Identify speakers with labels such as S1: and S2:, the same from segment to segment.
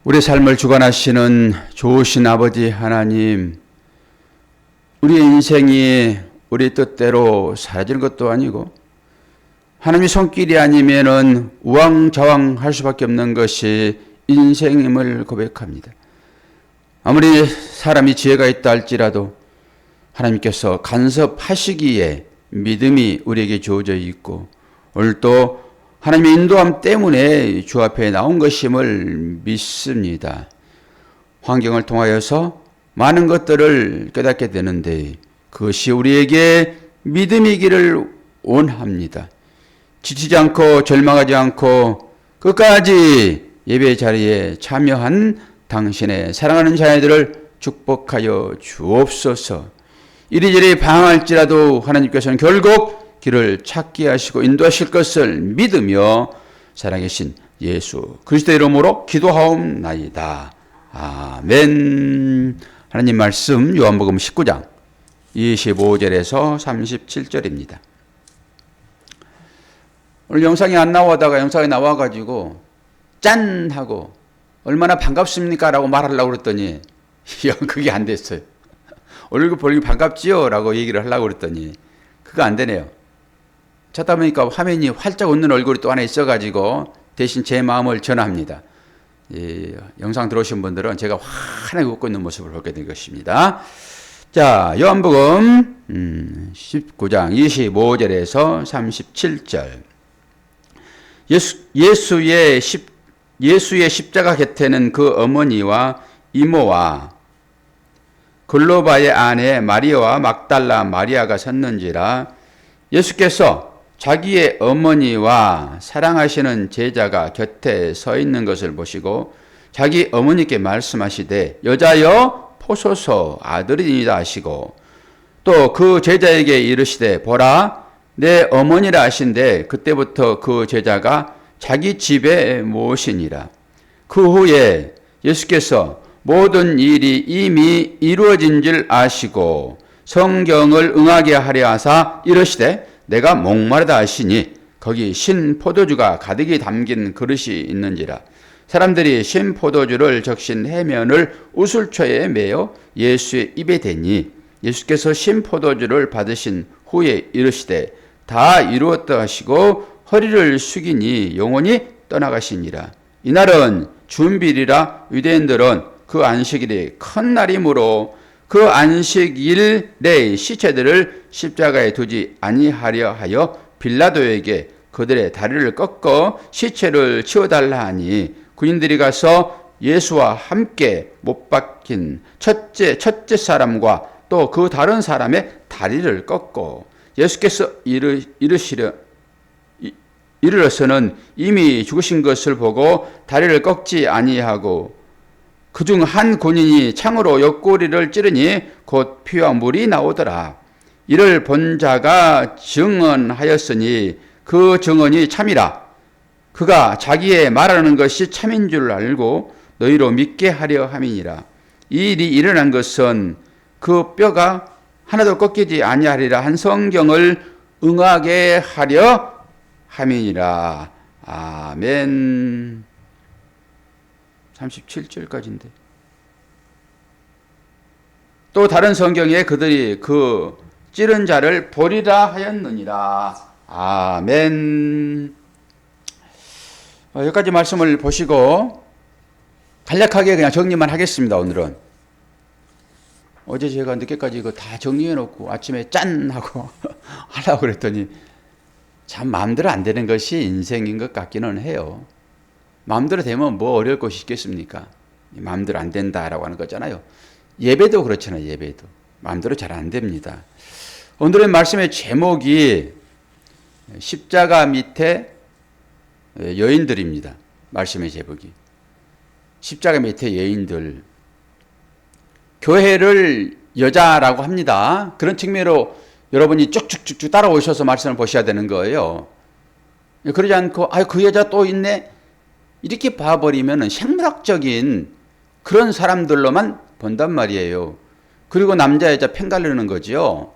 S1: 우리 삶을 주관하시는 좋으신 아버지 하나님, 우리의 인생이 우리 뜻대로 사라지는 것도 아니고 하나님의 손길이 아니면은 우왕좌왕할 수밖에 없는 것이 인생임을 고백합니다. 아무리 사람이 지혜가 있다 할지라도 하나님께서 간섭하시기에 믿음이 우리에게 주어져 있고 오늘도 하나님의 인도함 때문에 주 앞에 나온 것임을 믿습니다. 환경을 통하여서 많은 것들을 깨닫게 되는데 그것이 우리에게 믿음이기를 원합니다. 지치지 않고 절망하지 않고 끝까지 예배 자리에 참여한 당신의 사랑하는 자녀들을 축복하여 주옵소서. 이리저리 방황할지라도 하나님께서는 결국 길을 찾게 하시고 인도하실 것을 믿으며 살아계신 예수 그리스도의 이름으로 기도하옵나이다. 아멘. 하나님 말씀 요한복음 19장 25절에서 37절입니다. 오늘 영상이 안 나오다가 영상이 나와가지고 짠 하고 얼마나 반갑습니까? 라고 말하려고 그랬더니 그게 안 됐어요. 얼굴 보기 반갑지요? 라고 얘기를 하려고 그랬더니 그거 안 되네요. 찾다 보니까 화면이 활짝 웃는 얼굴이 또 하나 있어가지고 대신 제 마음을 전합니다. 영상 들어오신 분들은 제가 환하게 웃고 있는 모습을 보게 될 것입니다. 자, 요한복음 19장 25절에서 37절. 예수의 십자가 곁에는 그 어머니와 이모와 글로바의 아내 마리아와 막달라 마리아가 섰는지라. 예수께서 자기의 어머니와 사랑하시는 제자가 곁에 서 있는 것을 보시고 자기 어머니께 말씀하시되 여자여 보소서 아들이니이다 하시고 또 그 제자에게 이르시되 보라 내 어머니라 하신데 그때부터 그 제자가 자기 집에 모시니라. 그 후에 예수께서 모든 일이 이미 이루어진 줄 아시고 성경을 응하게 하려 하사 이르시되 내가 목마르다 하시니 거기 신 포도주가 가득히 담긴 그릇이 있는지라. 사람들이 신 포도주를 적신 해면을 우슬초에 매어 예수의 입에 대니 예수께서 신 포도주를 받으신 후에 이르시되 다 이루었다 하시고 허리를 숙이니 영원히 떠나가시니라. 이날은 주일이라 유대인들은 그 안식일이 큰 날이므로 그 안식일 내 시체들을 십자가에 두지 아니하려 하여 빌라도에게 그들의 다리를 꺾어 시체를 치워달라 하니 군인들이 가서 예수와 함께 못 박힌 첫째 사람과 또 그 다른 사람의 다리를 꺾고 예수께서 이르러서는 이미 죽으신 것을 보고 다리를 꺾지 아니하고 그중 한 군인이 창으로 옆구리를 찌르니 곧 피와 물이 나오더라. 이를 본 자가 증언하였으니 그 증언이 참이라. 그가 자기의 말하는 것이 참인 줄 알고 너희로 믿게 하려 함이니라. 이 일이 일어난 것은 그 뼈가 하나도 꺾이지 아니하리라 한 성경을 응하게 하려 함이니라. 아멘. 37절까지인데. 또 다른 성경에 그들이 그 찌른 자를 보리라 하였느니라. 아멘. 여기까지 말씀을 보시고 간략하게 그냥 정리만 하겠습니다. 오늘은. 어제 제가 늦게까지 이거 다 정리해 놓고 아침에 짠 하고 하려고 그랬더니 참 마음대로 안 되는 것이 인생인 것 같기는 해요. 마음대로 되면 뭐 어려울 것이 있겠습니까? 마음대로 안 된다라고 하는 거잖아요. 예배도 그렇잖아요. 예배도. 마음대로 잘 안 됩니다. 오늘의 말씀의 제목이 십자가 밑에 여인들입니다. 말씀의 제목이. 십자가 밑에 여인들. 교회를 여자라고 합니다. 그런 측면으로 여러분이 쭉쭉쭉쭉 따라오셔서 말씀을 보셔야 되는 거예요. 그러지 않고 그 여자 또 있네. 이렇게 봐버리면 생물학적인 그런 사람들로만 본단 말이에요. 그리고 남자 여자 팽가르는 거죠.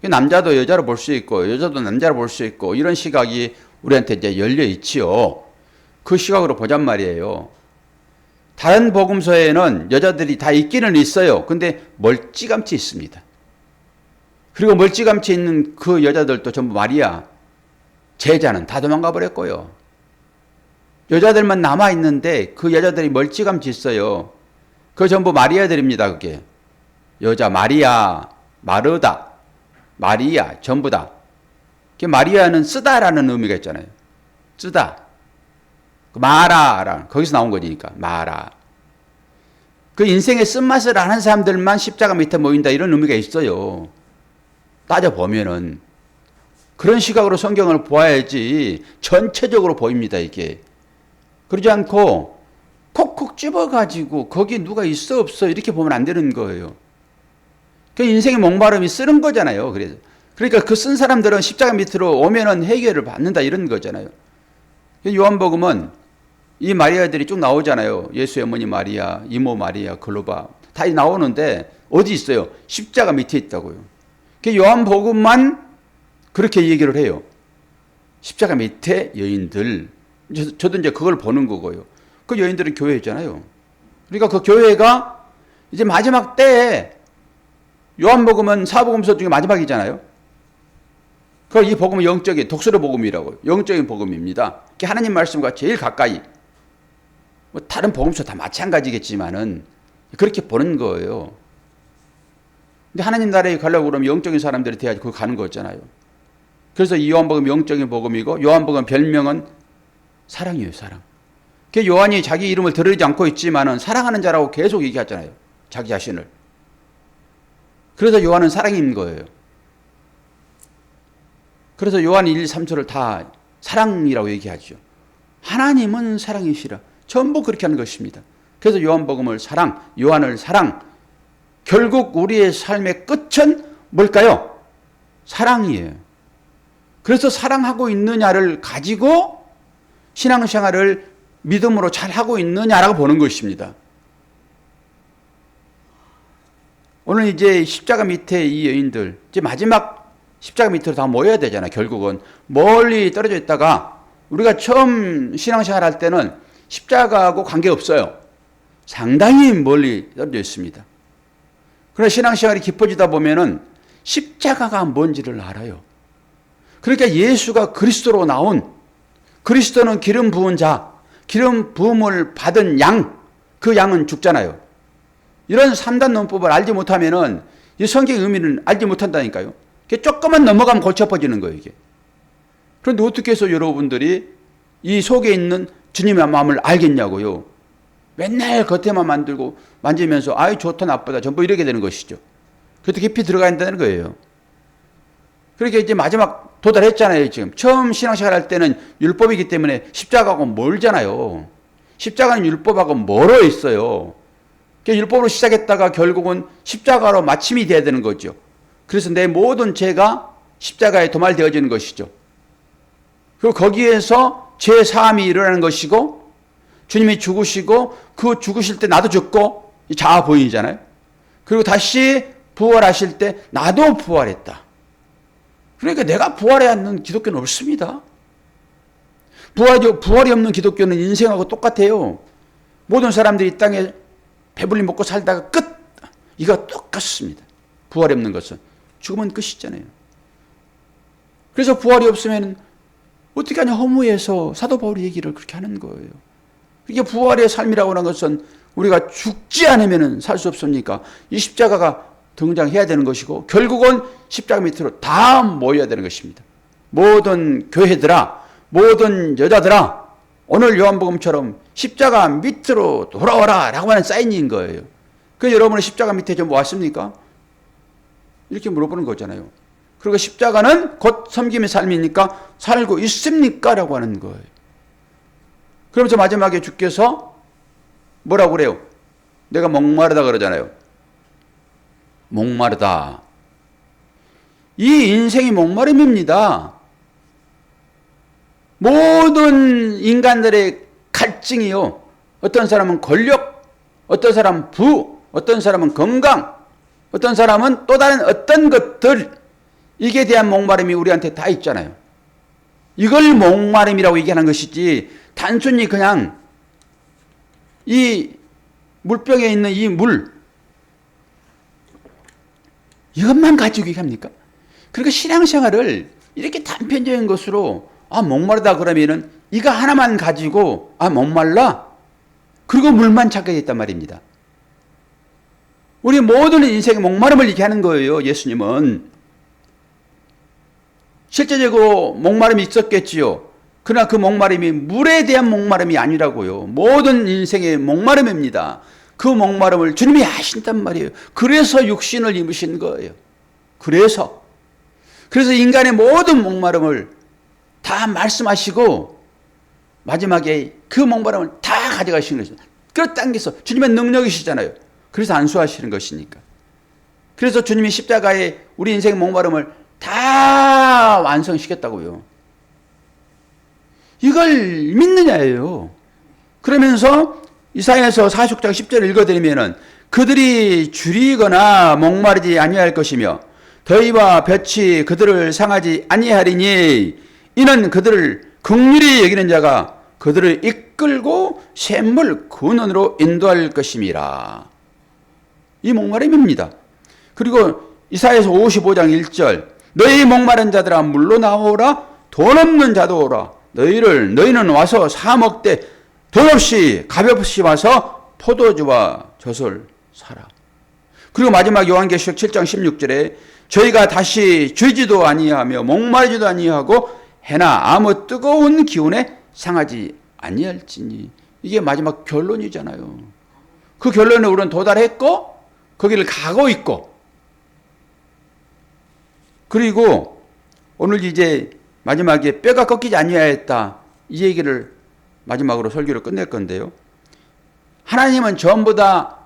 S1: 남자도 여자로 볼 수 있고 여자도 남자로 볼 수 있고 이런 시각이 우리한테 이제 열려 있지요. 그 시각으로 보잔 말이에요. 다른 복음서에는 여자들이 다 있기는 있어요. 근데 멀찌감치 있습니다. 그리고 멀찌감치 있는 그 여자들도 전부 마리아 제자는 다 도망가 버렸고요. 여자들만 남아 있는데 그 여자들이 멀찌감치 있어요. 그 전부 마리아들입니다. 그게 여자 마리아, 마르다, 마리아 전부 다. 마리아는 쓰다라는 의미가 있잖아요. 쓰다. 마라라 거기서 나온 거니까 마라. 그 인생의 쓴맛을 아는 사람들만 십자가 밑에 모인다 이런 의미가 있어요. 따져보면은 그런 시각으로 성경을 보아야지 전체적으로 보입니다. 이게 그러지 않고 콕콕 집어가지고 거기 누가 있어 없어 이렇게 보면 안 되는 거예요. 그 인생의 목마름이 쓰는 거잖아요. 그러니까 그 쓴 사람들은 십자가 밑으로 오면은 해결을 받는다 이런 거잖아요. 요한복음은 이 마리아들이 쭉 나오잖아요. 예수의 어머니 마리아, 이모 마리아, 글로바 다 나오는데 어디 있어요? 십자가 밑에 있다고요. 요한복음만 그렇게 얘기를 해요. 십자가 밑에 여인들. 저도 이제 그걸 보는 거고요. 그 여인들은 교회잖아요. 그러니까 그 교회가 이제 마지막 때에 요한복음은 사복음서 중에 마지막이잖아요. 이 복음은 영적인 독수리 복음이라고 영적인 복음입니다. 하나님 말씀과 제일 가까이. 뭐 다른 복음서 다 마찬가지겠지만은 그렇게 보는 거예요. 근데 하나님 나라에 가려고 그러면 영적인 사람들이 돼야지 거기 가는 거잖아요. 그래서 이 요한복음 영적인 복음이고 요한복음 별명은 사랑이에요, 사랑. 요한이 자기 이름을 드러내지 않고 있지만은 사랑하는 자라고 계속 얘기하잖아요. 자기 자신을. 그래서 요한은 사랑인 거예요. 그래서 요한 1, 3초를 다 사랑이라고 얘기하죠. 하나님은 사랑이시라. 전부 그렇게 하는 것입니다. 그래서 요한복음을 사랑, 요한을 사랑. 결국 우리의 삶의 끝은 뭘까요? 사랑이에요. 그래서 사랑하고 있느냐를 가지고 신앙생활을 믿음으로 잘 하고 있느냐라고 보는 것입니다. 오늘 이제 십자가 밑에 이 여인들, 이제 마지막 십자가 밑으로 다 모여야 되잖아요. 결국은 멀리 떨어져 있다가 우리가 처음 신앙생활 할 때는 십자가하고 관계없어요. 상당히 멀리 떨어져 있습니다. 그러나 신앙생활이 깊어지다 보면은 십자가가 뭔지를 알아요. 그러니까 예수가 그리스도로 나온, 그리스도는 기름 부은 자, 기름 부음을 받은 양, 그 양은 죽잖아요. 이런 3단 논법을 알지 못하면은 이 성경의 의미는 알지 못한다니까요. 조금만 넘어가면 골치 아파지는 거예요, 이게. 그런데 어떻게 해서 여러분들이 이 속에 있는 주님의 마음을 알겠냐고요. 맨날 겉에만 만들고 만지면서 아이 좋다 나쁘다 전부 이렇게 되는 것이죠. 그것도 깊이 들어가야 한다는 거예요. 그러니까 이제 마지막 도달했잖아요. 지금 처음 신앙생활 할 때는 율법이기 때문에 십자가하고 멀잖아요. 십자가는 율법하고 멀어 있어요. 율법으로 시작했다가 결국은 십자가로 마침이 돼야 되는 거죠. 그래서 내 모든 죄가 십자가에 도말되어지는 것이죠. 그리고 거기에서 죄 사함이 일어나는 것이고 주님이 죽으시고 그 죽으실 때 나도 죽고 자아 보인이잖아요. 그리고 다시 부활하실 때 나도 부활했다. 그러니까 내가 부활해 않는 기독교는 없습니다. 부활이 없는 기독교는 인생하고 똑같아요. 모든 사람들이 이 땅에 배불리 먹고 살다가 끝! 이거 똑같습니다. 부활이 없는 것은. 죽으면 끝이잖아요. 그래서 부활이 없으면 어떻게 하냐 허무해서 사도 바울이 얘기를 그렇게 하는 거예요. 이게 부활의 삶이라고 하는 것은 우리가 죽지 않으면 살 수 없으니까 이 십자가가 등장해야 되는 것이고 결국은 십자가 밑으로 다 모여야 되는 것입니다. 모든 교회들아, 모든 여자들아, 오늘 요한복음처럼 십자가 밑으로 돌아오라 라고 하는 사인인 거예요. 그 여러분은 십자가 밑에 좀 왔습니까? 이렇게 물어보는 거잖아요. 그리고 십자가는 곧 섬김의 삶이니까 살고 있습니까? 라고 하는 거예요. 그러면서 마지막에 주께서 뭐라고 그래요? 내가 목마르다 그러잖아요. 목마르다. 이 인생이 목마름입니다. 모든 인간들의 갈증이요. 어떤 사람은 권력, 어떤 사람은 부, 어떤 사람은 건강, 어떤 사람은 또 다른 어떤 것들, 이게 대한 목마름이 우리한테 다 있잖아요. 이걸 목마름이라고 얘기하는 것이지 단순히 그냥 이 물병에 있는 이 물, 이것만 가지고 얘기 합니까? 그러니까 신앙생활을 이렇게 단편적인 것으로 목마르다 그러면은 이거 하나만 가지고 목말라? 그리고 물만 찾게 단 말입니다. 우리 모든 인생의 목마름을 얘기하는 거예요. 예수님은. 실제적으로 목마름이 있었겠지요. 그러나 그 목마름이 물에 대한 목마름이 아니라고요. 모든 인생의 목마름입니다. 그 목마름을 주님이 아신단 말이에요. 그래서 육신을 입으신 거예요. 그래서 인간의 모든 목마름을 다 말씀하시고 마지막에 그 목마름을 다 가져가시는 것입니다. 끌어당겨서 주님의 능력이시잖아요. 그래서 안수하시는 것이니까. 그래서 주님이 십자가에 우리 인생의 목마름을 다 완성시켰다고요. 이걸 믿느냐예요. 그러면서 이사야서 46장 10절을 읽어드리면은 그들이 줄이거나 목마르지 아니할 것이며 더위와 볕이 그들을 상하지 아니하리니 이는 그들을 긍휼히 여기는 자가 그들을 이끌고 샘물 근원으로 인도할 것임이라. 이 목마름입니다. 그리고 이사야서 55장 1절 너희 목마른 자들아 물로 나오라 돈 없는 자도 오라 너희는 와서 사 먹되 돈 없이 가볍이 와서 포도주와 젖을 사라. 그리고 마지막 요한계시록 7장 16절에 저희가 다시 줄지도 아니하며 목마르지도 아니하고 해나 아무 뜨거운 기운에 상하지 아니할지니. 이게 마지막 결론이잖아요. 그 결론에 우리는 도달했고 거기를 가고 있고, 그리고 오늘 이제 마지막에 뼈가 꺾이지 아니하였다 이 얘기를 마지막으로 설교를 끝낼 건데요. 하나님은 전부 다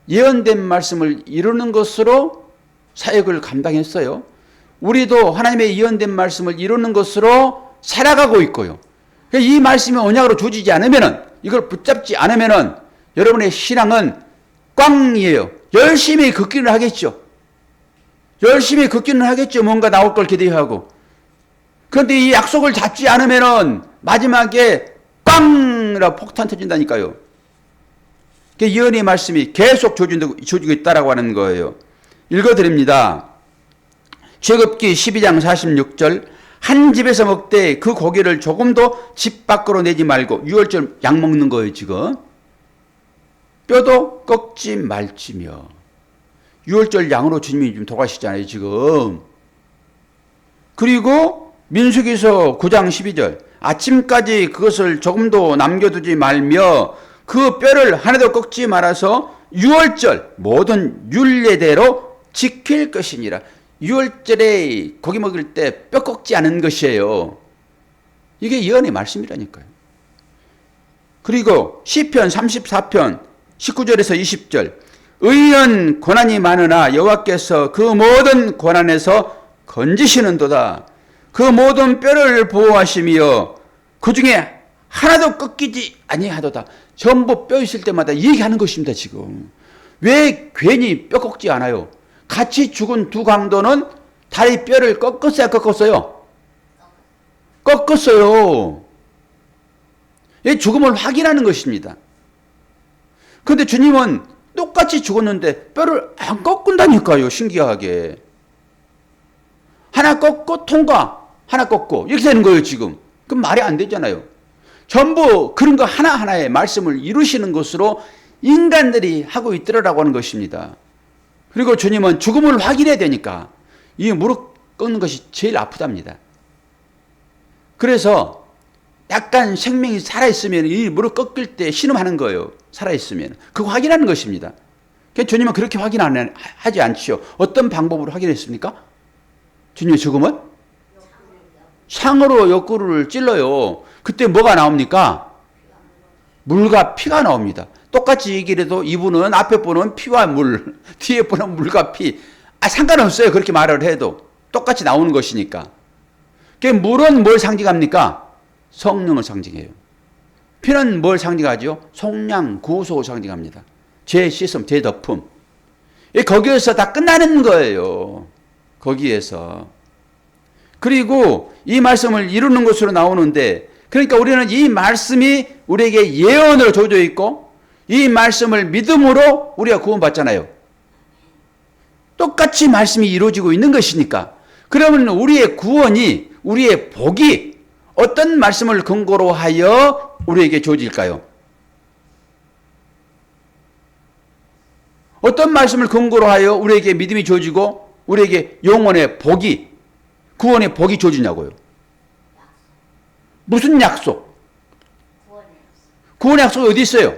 S1: 예언된 말씀을 이루는 것으로 사역을 감당했어요. 우리도 하나님의 예언된 말씀을 이루는 것으로 살아가고 있고요. 이 말씀이 언약으로 주어지지 않으면은, 이걸 붙잡지 않으면은 여러분의 신앙은 꽝이에요. 열심히 걷기는 하겠죠. 열심히 걷기는 하겠죠. 뭔가 나올 걸 기대하고. 그런데 이 약속을 잡지 않으면은 마지막에 꽝이라 폭탄 터진다니까요. 예언의 말씀이 계속 주어지고 있다라고 하는 거예요. 읽어드립니다. 출애굽기 12장 46절 한 집에서 먹되 그 고기를 조금도 집 밖으로 내지 말고, 6월절 약 먹는 거예요 지금. 뼈도 꺾지 말지며. 6월절 양으로 주님이 지금 돌아가시잖아요 지금. 그리고 민수기서 9장 12절 아침까지 그것을 조금도 남겨두지 말며 그 뼈를 하나도 꺾지 말아서 6월절 모든 율례대로 지킬 것이니라. 6월절에 고기 먹을 때 뼈 꺾지 않은 것이에요. 이게 예언의 말씀이라니까요. 그리고 시편 34편 19절에서 20절 의인 고난이 많으나 여호와께서 그 모든 고난에서 건지시는도다. 그 모든 뼈를 보호하시며 그 중에 하나도 꺾이지 아니하도다. 전부 뼈 있을 때마다 얘기하는 것입니다 지금. 왜 괜히 뼈 꺾지 않아요? 같이 죽은 두 강도는 다리 뼈를 꺾었어요, 꺾었어요? 꺾었어요. 이 죽음을 확인하는 것입니다. 그런데 주님은 똑같이 죽었는데 뼈를 안 꺾는다니까요. 신기하게. 하나 꺾고 통과, 하나 꺾고 이렇게 되는 거예요 지금. 그럼 말이 안 되잖아요. 전부 그런 거 하나하나의 말씀을 이루시는 것으로 인간들이 하고 있더라라고 하는 것입니다. 그리고 주님은 죽음을 확인해야 되니까 이 무릎 꺾는 것이 제일 아프답니다. 그래서 약간 생명이 살아있으면 이 무릎 꺾일 때 신음하는 거예요. 살아있으면. 그거 확인하는 것입니다. 주님은 그렇게 확인하지 않지요. 어떤 방법으로 확인했습니까? 주님의 죽음은? 창으로 옆구리를 찔러요. 그때 뭐가 나옵니까? 물과 피가 나옵니다. 똑같이 얘기를 해도 이분은 앞에 분은 피와 물, 뒤에 분은 물과 피. 상관없어요. 그렇게 말을 해도. 똑같이 나오는 것이니까. 물은 뭘 상징합니까? 성령을 상징해요. 피는 뭘 상징하죠? 속량, 구속을 상징합니다. 죄 씻음, 죄 덮음. 거기에서 다 끝나는 거예요. 거기에서. 그리고 이 말씀을 이루는 것으로 나오는데, 그러니까 우리는 이 말씀이 우리에게 예언으로 주어져 있고 이 말씀을 믿음으로 우리가 구원받잖아요. 똑같이 말씀이 이루어지고 있는 것이니까. 그러면 우리의 구원이, 우리의 복이 어떤 말씀을 근거로 하여 우리에게 주어질까요? 어떤 말씀을 근거로 하여 우리에게 믿음이 주어지고 우리에게 영혼의 복이, 구원의 복이 주어지냐고요. 무슨 약속? 구원의 약속이 어디 있어요?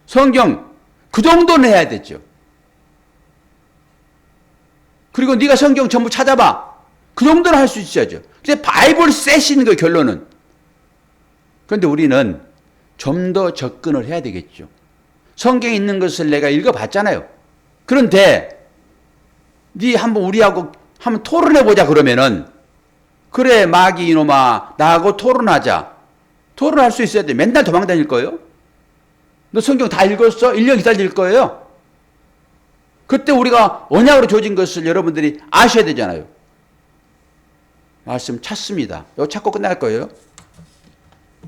S1: 성경. 그 정도는 해야 되죠. 그리고 네가 성경 전부 찾아봐. 그 정도는 할 수 있어야죠. 근데 바이블 셋인 거 결론은. 그런데 우리는 좀 더 접근을 해야 되겠죠. 성경에 있는 것을 내가 읽어봤잖아요. 그런데 네 한번 우리하고 한번 토론해보자 그러면은 그래 마귀 이놈아 나하고 토론하자. 토론할 수 있어야 돼. 맨날 도망다닐 거예요? 너 성경 다 읽었어? 1년 기다릴 거예요? 그때 우리가 언약으로 주어진 것을 여러분들이 아셔야 되잖아요. 말씀 찾습니다. 이거 찾고 끝날 거예요.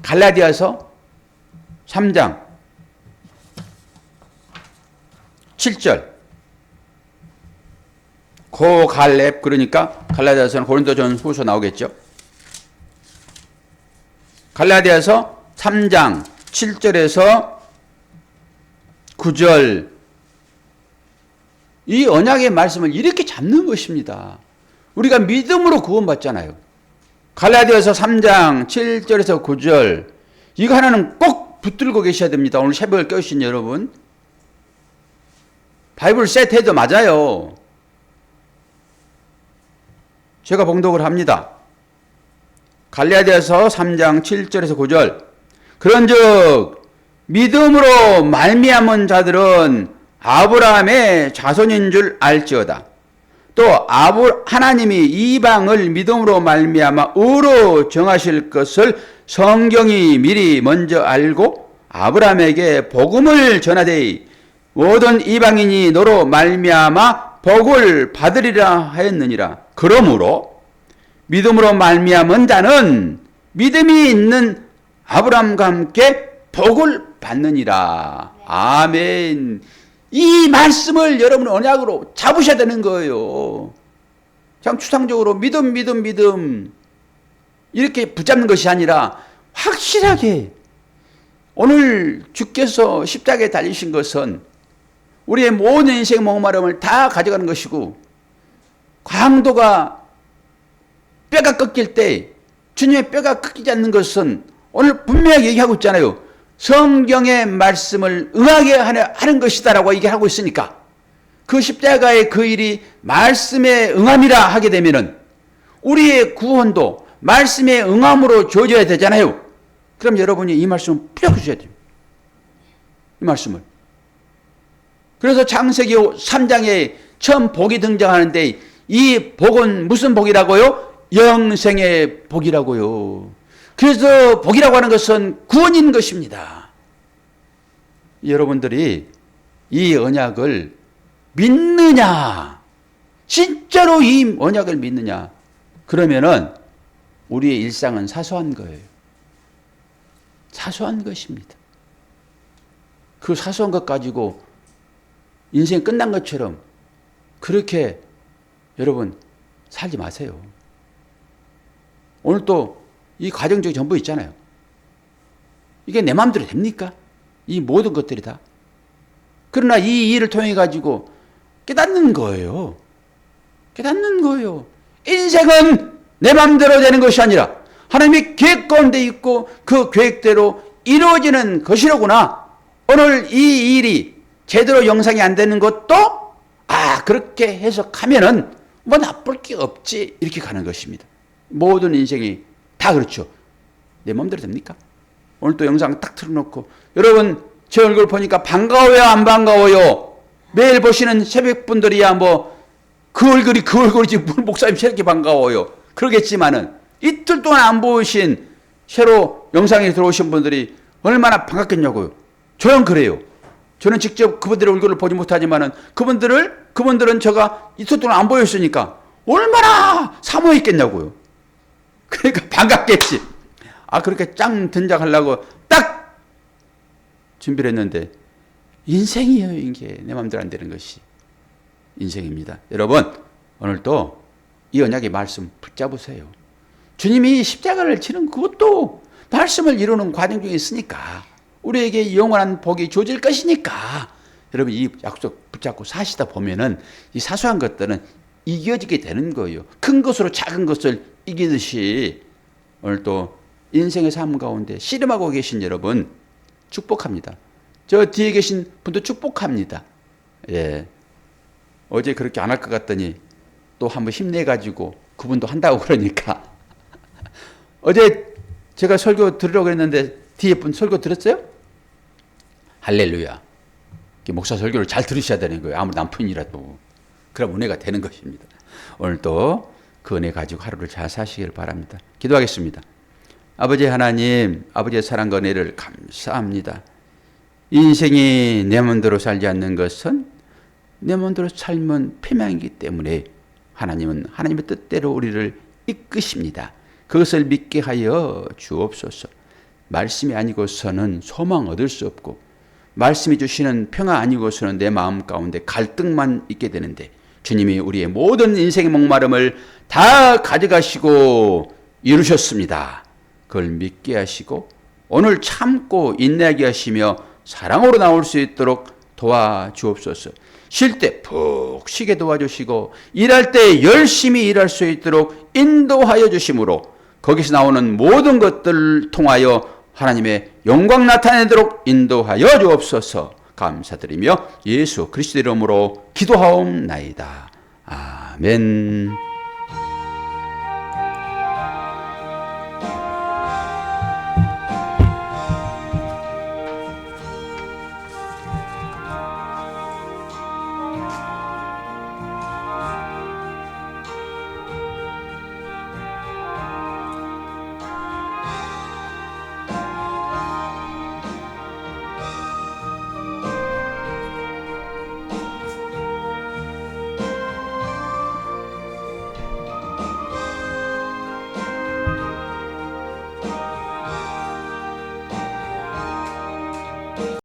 S1: 갈라디아서 3장 7절. 고 갈렙, 그러니까 갈라디아서는 고린도전후서 나오겠죠. 갈라디아서 3장 7절에서 9절. 이 언약의 말씀을 이렇게 잡는 것입니다. 우리가 믿음으로 구원받잖아요. 갈라디아서 3장 7절에서 9절. 이거 하나는 꼭 붙들고 계셔야 됩니다. 오늘 새벽을 깨우신 여러분. 바이블 셋해도 맞아요. 제가 봉독을 합니다. 갈라디아서 3장 7절에서 9절. 그런즉 믿음으로 말미암은 자들은 아브라함의 자손인 줄 알지어다. 또 하나님이 이방을 믿음으로 말미암아 의로 정하실 것을 성경이 미리 먼저 알고 아브라함에게 복음을 전하되 모든 이방인이 너로 말미암아 복을 받으리라 하였느니라. 그러므로 믿음으로 말미암은 자는 믿음이 있는 아브라함과 함께 복을 받느니라. 아멘. 이 말씀을 여러분 언약으로 잡으셔야 되는 거예요. 그냥 추상적으로 믿음 이렇게 붙잡는 것이 아니라 확실하게 오늘 주께서 십자가에 달리신 것은 우리의 모든 인생의 목마름을 다 가져가는 것이고 강도가 뼈가 꺾일 때 주님의 뼈가 꺾이지 않는 것은 오늘 분명하게 얘기하고 있잖아요. 성경의 말씀을 응하게 하는 것이다라고 얘기하고 있으니까 그 십자가의 그 일이 말씀에 응함이라 하게 되면은 우리의 구원도 말씀에 응함으로 주어져야 되잖아요. 그럼 여러분이 이 말씀을 뿌려 주셔야 돼요. 이 말씀을. 그래서 창세기 3장에 처음 복이 등장하는데 이 복은 무슨 복이라고요? 영생의 복이라고요. 그래서 복이라고 하는 것은 구원인 것입니다. 여러분들이 이 언약을 믿느냐, 진짜로 이 언약을 믿느냐, 그러면은 우리의 일상은 사소한 거예요. 사소한 것입니다. 그 사소한 것 가지고 인생 끝난 것처럼 그렇게 여러분 살지 마세요. 오늘 또 이 가정적인 전부 있잖아요. 이게 내 마음대로 됩니까? 이 모든 것들이 다. 그러나 이 일을 통해 가지고 깨닫는 거예요. 깨닫는 거예요. 인생은 내 마음대로 되는 것이 아니라 하나님의 계획 가운데 있고 그 계획대로 이루어지는 것이로구나. 오늘 이 일이 제대로 영상이 안 되는 것도 그렇게 해석하면은 뭐 나쁠 게 없지 이렇게 가는 것입니다. 모든 인생이 다 그렇죠. 내 마음대로 됩니까? 오늘 또 영상 딱 틀어놓고 여러분 제 얼굴 보니까 반가워요 안 반가워요? 매일 보시는 새벽분들이야 뭐 그 얼굴이지 목사님 이렇게 반가워요. 그러겠지만은 이틀 동안 안 보신 새로 영상에 들어오신 분들이 얼마나 반갑겠냐고요. 저는 그래요. 저는 직접 그분들의 얼굴을 보지 못하지만은 그분들은 제가 이틀 동안 안 보였으니까 얼마나 사모했겠냐고요. 그러니까 반갑겠지. 그렇게 짱 등장하려고 준비를 했는데 인생이에요. 이게 내 마음대로 안 되는 것이 인생입니다. 여러분 오늘도 이 언약의 말씀 붙잡으세요. 주님이 십자가를 치는 그것도 말씀을 이루는 과정 중에 있으니까 우리에게 영원한 복이 주어질 것이니까 여러분 이 약속 붙잡고 사시다 보면은 이 사소한 것들은 이겨지게 되는 거예요. 큰 것으로 작은 것을 이기듯이 오늘 또 인생의 삶 가운데 씨름하고 계신 여러분 축복합니다. 저 뒤에 계신 분도 축복합니다. 예. 어제 그렇게 안 할 것 같더니 또 한번 힘내가지고 그분도 한다고 그러니까 어제 제가 설교 들으려고 했는데 뒤에 분 설교 들었어요? 할렐루야. 목사 설교를 잘 들으셔야 되는 거예요. 아무리 남편이라도. 그럼 은혜가 되는 것입니다. 오늘도 그 은혜 가지고 하루를 잘 사시길 바랍니다. 기도하겠습니다. 아버지 하나님, 아버지의 사랑과 은혜를 감사합니다. 인생이 내 마음대로 살지 않는 것은 내 마음대로 삶은 패망이기 때문에 하나님은 하나님의 뜻대로 우리를 이끄십니다. 그것을 믿게 하여 주옵소서. 말씀이 아니고서는 소망 얻을 수 없고 말씀이 주시는 평화 아니고서는 내 마음 가운데 갈등만 있게 되는데 주님이 우리의 모든 인생의 목마름을 다 가져가시고 이루셨습니다. 그걸 믿게 하시고 오늘 참고 인내하게 하시며 사랑으로 나올 수 있도록 도와주옵소서. 쉴 때 푹 쉬게 도와주시고 일할 때 열심히 일할 수 있도록 인도하여 주심으로 거기서 나오는 모든 것들을 통하여 하나님의 영광 나타내도록 인도하여 주옵소서. 감사드리며 예수 그리스도 이름으로 기도하옵나이다. 아멘.